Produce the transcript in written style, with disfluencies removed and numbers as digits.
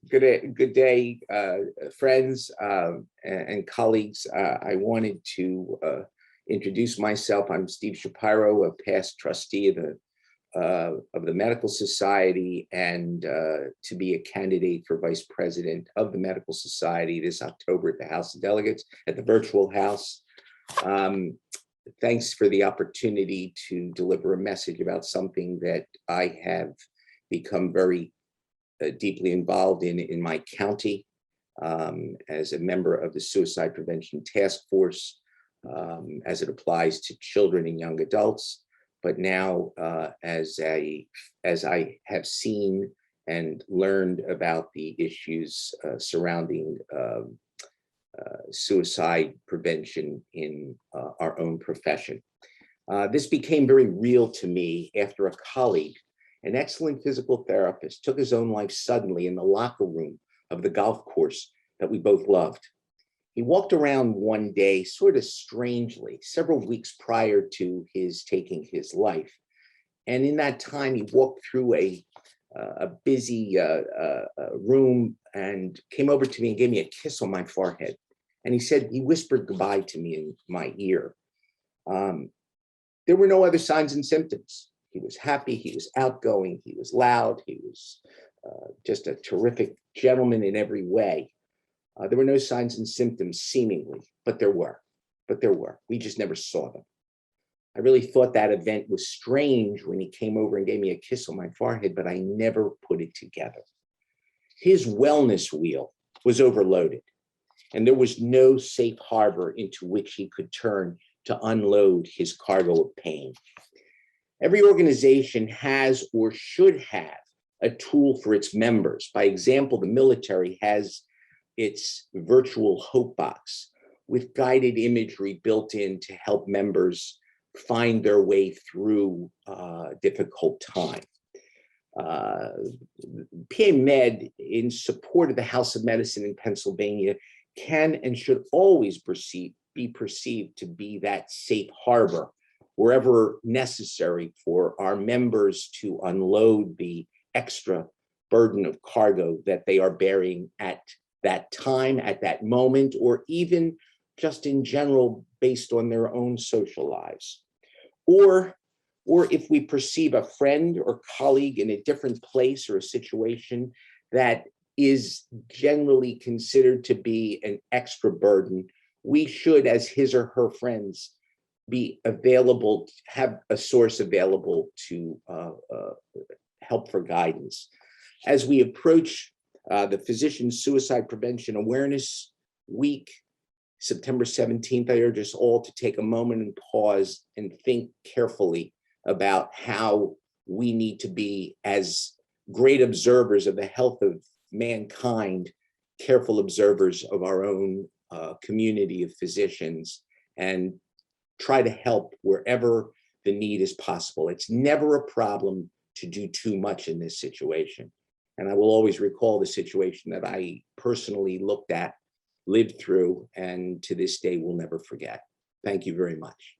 Good day, friends and colleagues. I wanted to introduce myself. I'm Steve Shapiro, a past trustee of the Medical Society, and to be a candidate for vice president of the Medical Society this October at the House of Delegates, at the virtual House. Thanks for the opportunity to deliver a message about something that I have become very deeply involved in my county as a member of the Suicide Prevention Task Force as it applies to children and young adults. But now as I have seen and learned about the issues surrounding suicide prevention in our own profession. This became very real to me after a colleague, an excellent physical therapist, took his own life suddenly in the locker room of the golf course that we both loved. He walked around one day sort of strangely, several weeks prior to his taking his life. And in that time, he walked through a busy room and came over to me and gave me a kiss on my forehead. And he whispered goodbye to me in my ear. There were no other signs and symptoms. He was happy, he was outgoing, he was loud, he was just a terrific gentleman in every way. There were no signs and symptoms seemingly, but there were. We just never saw them. I really thought that event was strange when he came over and gave me a kiss on my forehead, but I never put it together. His wellness wheel was overloaded, and there was no safe harbor into which he could turn to unload his cargo of pain. Every organization has or should have a tool for its members. By example, the military has its virtual hope box with guided imagery built in to help members find their way through a difficult time. PAMED, in support of the House of Medicine in Pennsylvania, can and should always be perceived to be that safe harbor wherever necessary for our members to unload the extra burden of cargo that they are bearing at that time, at that moment, or even just in general based on their own social lives. Or if we perceive a friend or colleague in a different place or a situation that is generally considered to be an extra burden, we should, as his or her friends, be available, have a source available to help for guidance. As we approach the Physician Suicide Prevention Awareness Week, September 17th, I urge us all to take a moment and pause and think carefully about how we need to be, as great observers of the health of mankind, careful observers of our own community of physicians, and try to help wherever the need is possible. It's never a problem to do too much in this situation. And I will always recall the situation that I personally looked at, lived through, and to this day will never forget. Thank you very much.